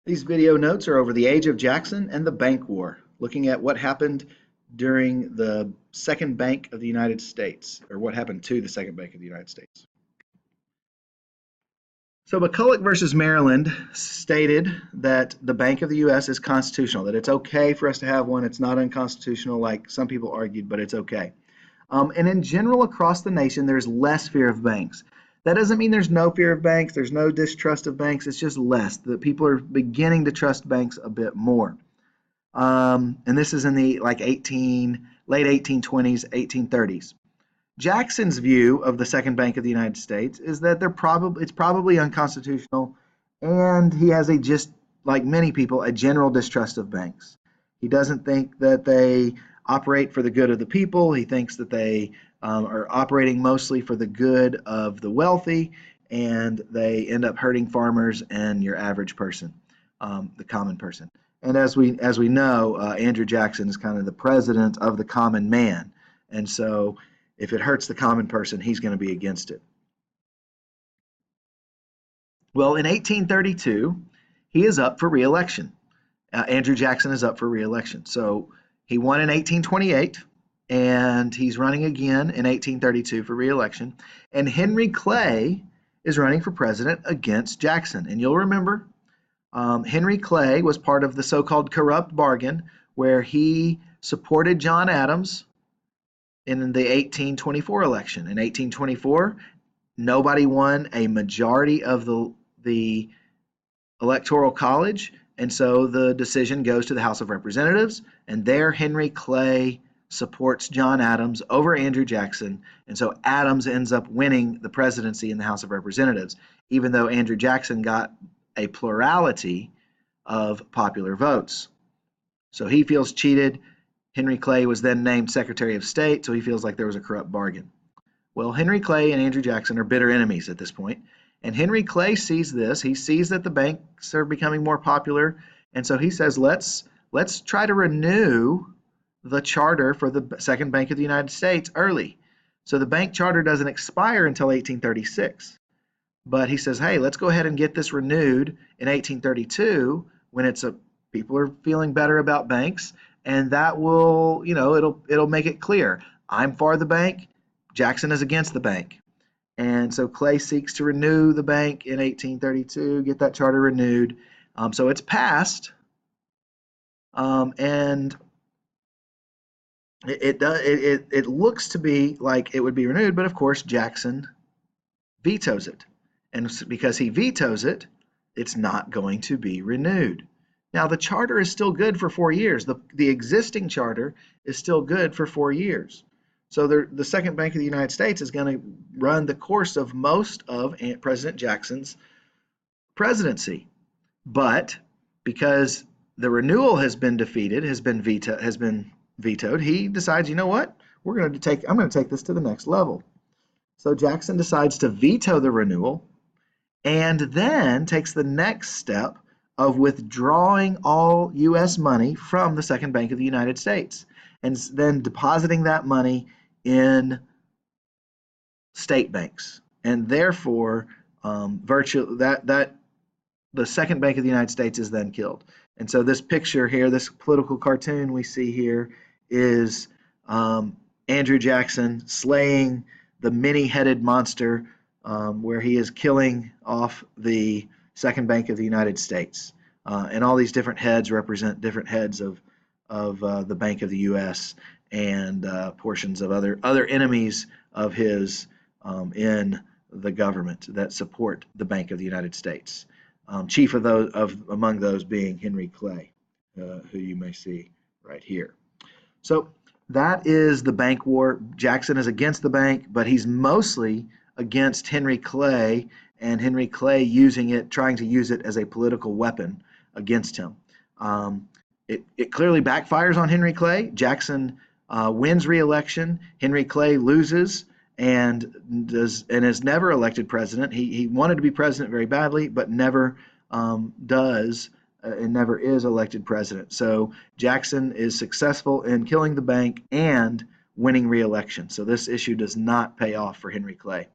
These video notes are over the age of Jackson and the bank war, looking at what happened during the Second Bank of the United States, or what happened to the Second Bank of the United States. So McCulloch versus Maryland stated that the Bank of the U.S. is constitutional, that it's okay for us to have one. It's not unconstitutional like some people argued, but it's okay. And in general, across the nation, there's less fear of banks. That doesn't mean there's no fear of banks, there's no distrust of banks, it's just less. That people are beginning to trust banks a bit more. And this is in the late 1820s, 1830s. Jackson's view of the Second Bank of the United States is that it's probably unconstitutional, and he has just like many people, a general distrust of banks. He doesn't think that they operate for the good of the people. He thinks that they are operating mostly for the good of the wealthy, and they end up hurting farmers and your average person, the common person. And as we know, Andrew Jackson is kind of the president of the common man, and so if it hurts the common person, he's going to be against it. Well, in 1832, he is up for re-election. Andrew Jackson is up for re-election. So he won in 1828, and he's running again in 1832 for re-election. And Henry Clay is running for president against Jackson. And you'll remember, Henry Clay was part of the so-called corrupt bargain, where he supported John Adams in the 1824 election. In 1824, nobody won a majority of the Electoral College, and so the decision goes to the House of Representatives, and there Henry Clay supports John Adams over Andrew Jackson, and so Adams ends up winning the presidency in the House of Representatives, even though Andrew Jackson got a plurality of popular votes. So he feels cheated. Henry Clay was then named Secretary of State, so he feels like there was a corrupt bargain. Well, Henry Clay and Andrew Jackson are bitter enemies at this point, and Henry Clay sees this. He sees that the banks are becoming more popular, and so he says, let's try to renew the charter for the Second Bank of the United States early. So the bank charter doesn't expire until 1836, but he says, hey, let's go ahead and get this renewed in 1832 when people are feeling better about banks, and that will, it'll make it clear. I'm for the bank, Jackson is against the bank. And so Clay seeks to renew the bank in 1832, get that charter renewed. So it's passed, and it looks to be like it would be renewed, but of course Jackson vetoes it. And because he vetoes it, it's not going to be renewed. Now, the charter is still good for 4 years. The existing charter is still good for 4 years. So the Second Bank of the United States is going to run the course of most of President Jackson's presidency. But because the renewal has been defeated, has been vetoed, he decides, you know what? I'm going to take this to the next level. So Jackson decides to veto the renewal, and then takes the next step of withdrawing all U.S. money from the Second Bank of the United States, and then depositing that money in state banks, and therefore the Second Bank of the United States is then killed. And so this picture here, this political cartoon we see here, is Andrew Jackson slaying the many-headed monster, where he is killing off the Second Bank of the United States. And all these different heads represent different heads of the Bank of the U.S. and portions of other enemies of his in the government that support the Bank of the United States. Chief among those being Henry Clay, who you may see right here. So that is the bank war. Jackson is against the bank, but he's mostly against Henry Clay, and Henry Clay trying to use it as a political weapon against him. It clearly backfires on Henry Clay. Jackson wins re-election. Henry Clay loses and is never elected president. He wanted to be president very badly, but never does and never is elected president. So Jackson is successful in killing the bank and winning re-election. So this issue does not pay off for Henry Clay.